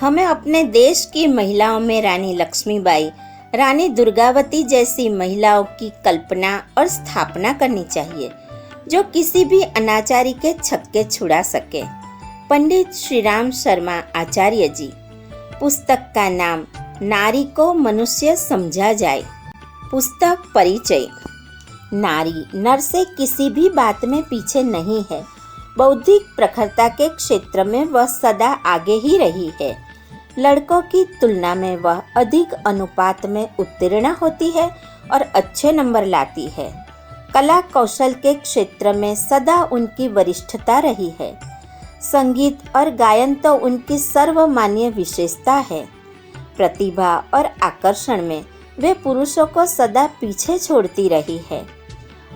हमें अपने देश की महिलाओं में रानी लक्ष्मीबाई, रानी दुर्गावती जैसी महिलाओं की कल्पना और स्थापना करनी चाहिए, जो किसी भी अनाचारी के छक्के छुड़ा सके। पंडित श्रीराम शर्मा आचार्य जी। पुस्तक का नाम नारी को मनुष्य समझा जाए। पुस्तक परिचय। नारी नर से किसी भी बात में पीछे नहीं है। बौद्धिक प्रखरता के क्षेत्र में वह सदा आगे ही रही है। लड़कों की तुलना में वह अधिक अनुपात में उत्तीर्ण होती है और अच्छे नंबर लाती है। कला कौशल के क्षेत्र में सदा उनकी वरिष्ठता रही है। संगीत और गायन तो उनकी सर्वमान्य विशेषता है। प्रतिभा और आकर्षण में वे पुरुषों को सदा पीछे छोड़ती रही है।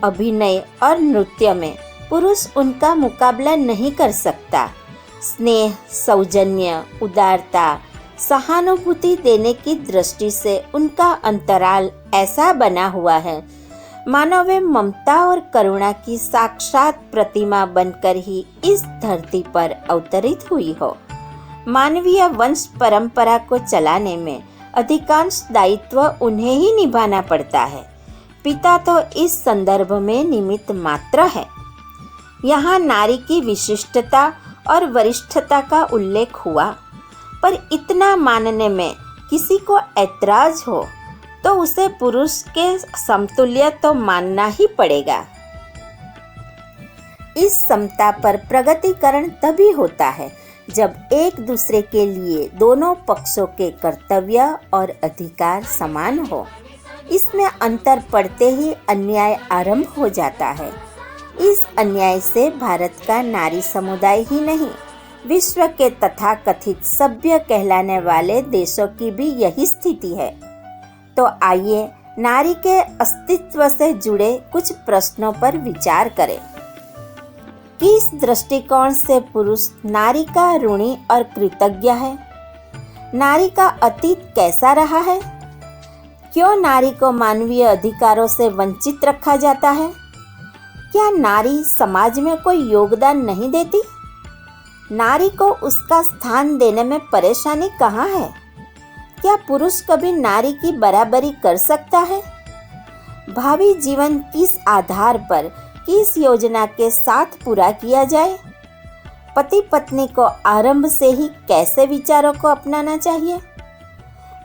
अभिनय और नृत्य में पुरुष उनका मुकाबला नहीं कर सकता। स्नेह, सौजन्य, उदारता, सहानुभूति देने की दृष्टि से उनका अंतराल ऐसा बना हुआ है मानो वे ममता और करुणा की साक्षात प्रतिमा बनकर ही इस धरती पर अवतरित हुई हो। मानवीय वंश परंपरा को चलाने में अधिकांश दायित्व उन्हें ही निभाना पड़ता है। पिता तो इस संदर्भ में निमित्त मात्र है। यहाँ नारी की विशिष्टता और वरिष्ठता का उल्लेख हुआ, पर इतना मानने में किसी को ऐतराज हो तो उसे पुरुष के समतुल्य तो मानना ही पड़ेगा। इस समता पर प्रगतिकरण तभी होता है जब एक दूसरे के लिए दोनों पक्षों के कर्तव्य और अधिकार समान हो। इसमें अंतर पड़ते ही अन्याय आरंभ हो जाता है। इस अन्याय से भारत का नारी समुदाय ही नहीं, विश्व के तथाकथित सभ्य कहलाने वाले देशों की भी यही स्थिति है। तो आइए नारी के अस्तित्व से जुड़े कुछ प्रश्नों पर विचार करें। किस दृष्टिकोण से पुरुष नारी का ऋणी और कृतज्ञ है? नारी का अतीत कैसा रहा है? क्यों नारी को मानवीय अधिकारों से वंचित रखा जाता है? क्या नारी समाज में कोई योगदान नहीं देती? नारी को उसका स्थान देने में परेशानी कहाँ है? क्या पुरुष कभी नारी की बराबरी कर सकता है? भावी जीवन किस आधार पर, किस योजना के साथ पूरा किया जाए? पति पत्नी को आरंभ से ही कैसे विचारों को अपनाना चाहिए?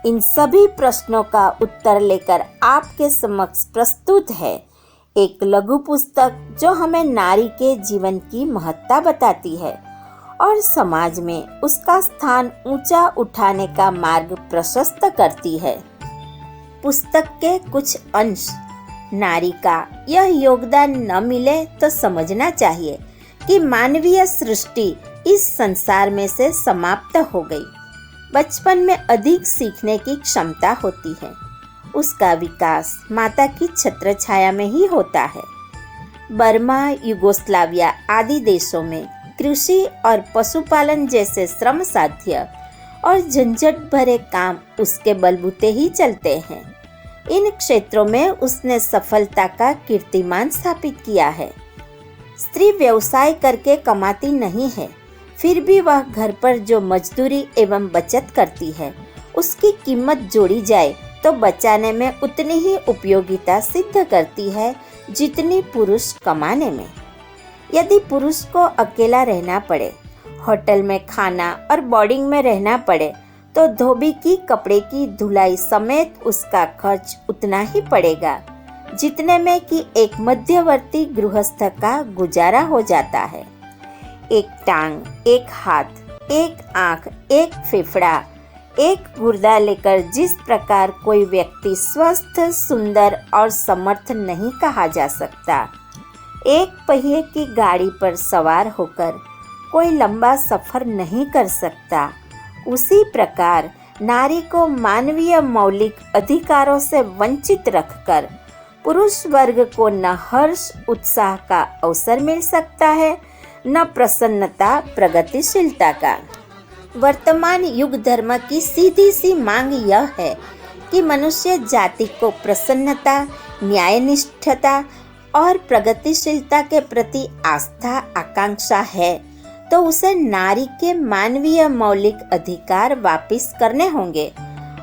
इन सभी प्रश्नों का उत्तर लेकर आपके समक्ष प्रस्तुत है एक लघु पुस्तक जो हमें नारी के जीवन की महत्ता बताती है और समाज में उसका स्थान ऊंचा उठाने का मार्ग प्रशस्त करती है। पुस्तक के कुछ अंश। नारी का यह योगदान न मिले तो समझना चाहिए कि मानवीय सृष्टि इस संसार में से समाप्त हो गई। बचपन में अधिक सीखने की क्षमता होती है। उसका विकास माता की छत्रछाया में ही होता है। बर्मा, युगोस्लाविया आदि देशों में कृषि और पशुपालन जैसे श्रम साध्य और झंझट भरे काम उसके बलबूते ही चलते हैं। इन क्षेत्रों में उसने सफलता का कीर्तिमान स्थापित किया है। स्त्री व्यवसाय करके कमाती नहीं है, फिर भी वह घर पर जो मजदूरी एवं बचत करती है उसकी कीमत जोड़ी जाए तो बचाने में उतनी ही उपयोगिता सिद्ध करती है जितनी पुरुष कमाने में। यदि पुरुष को अकेला रहना पड़े, होटल में खाना और बोर्डिंग में रहना पड़े तो धोबी की कपड़े की धुलाई समेत उसका खर्च उतना ही पड़ेगा जितने में कि एक मध्यवर्ती गृहस्थ का गुजारा हो जाता है। एक टांग, एक हाथ, एक आंख, एक फेफड़ा, एक गुर्दा लेकर जिस प्रकार कोई व्यक्ति स्वस्थ, सुंदर और समर्थ नहीं कहा जा सकता, एक पहिए की गाड़ी पर सवार होकर कोई लंबा सफर नहीं कर सकता, उसी प्रकार नारी को मानवीय मौलिक अधिकारों से वंचित रखकर पुरुष वर्ग को न हर्ष उत्साह का अवसर मिल सकता है, न प्रसन्नता प्रगतिशीलता का। वर्तमान युग धर्म की सीधी सी मांग यह है कि मनुष्य जाति को प्रसन्नता, न्यायनिष्ठता और प्रगतिशीलता के प्रति आस्था आकांक्षा है तो तो उसे नारी के मानवीय मौलिक अधिकार वापस करने होंगे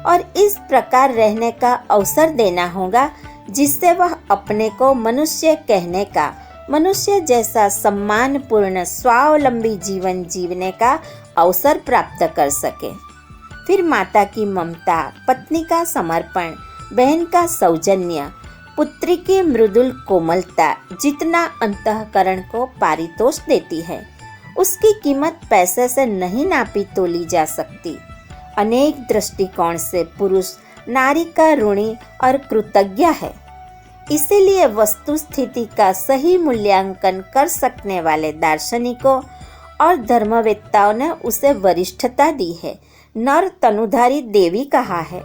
और इस प्रकार रहने का अवसर देना होगा जिससे वह अपने को मनुष्य कहने का, मनुष्य जैसा सम्मानपूर्ण स्वावलंबी जीवन जीने का अवसर प्राप्त कर सके। फिर माता की ममता, पत्नी का समर्पण, बहन का सौजन्य, पुत्री की मृदुल कोमलता जितना अंतःकरण को पारितोष देती है, उसकी कीमत पैसे से नहीं नापी तोली जा सकती। अनेक दृष्टिकोण से पुरुष नारी का ऋणी और कृतज्ञ है। इसीलिए वस्तु स्थिति का सही मूल्यांकन कर सकने वाले दार्शनिकों और धर्मवेत्ताओं ने उसे वरिष्ठता दी है, नर तनुधारी देवी कहा है।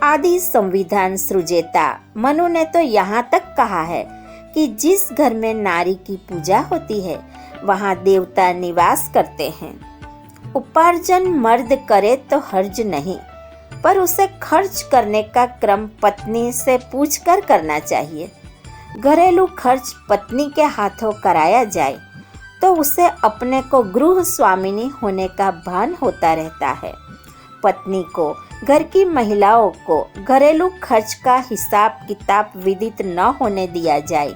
आदि संविधान सृजेता मनु ने तो यहाँ तक कहा है कि जिस घर में नारी की पूजा होती है वहाँ देवता निवास करते हैं। उपार्जन मर्द करे तो हर्ज नहीं, पर उसे खर्च करने का क्रम पत्नी से पूछकर करना चाहिए। घरेलू खर्च पत्नी के हाथों कराया जाए तो उसे अपने को गृह स्वामिनी होने का भान होता रहता है। पत्नी को, घर की महिलाओं को घरेलू खर्च का हिसाब किताब विदित न होने दिया जाए,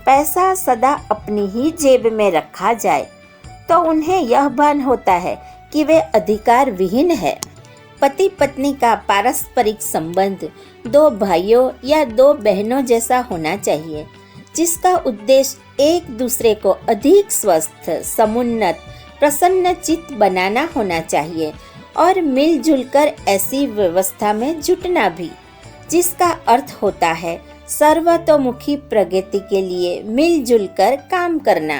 पैसा सदा अपनी ही जेब में रखा जाए, तो उन्हें यह भान होता है कि वे अधिकार विहीन है। पति पत्नी का पारस्परिक संबंध दो भाइयों या दो बहनों जैसा होना चाहिए, जिसका उद्देश्य एक दूसरे को अधिक स्वस्थ, समुन्नत, प्रसन्नचित्त बनाना होना चाहिए और मिलजुल कर ऐसी व्यवस्था में जुटना भी, जिसका अर्थ होता है सर्वतोमुखी प्रगति के लिए मिलजुल कर काम करना।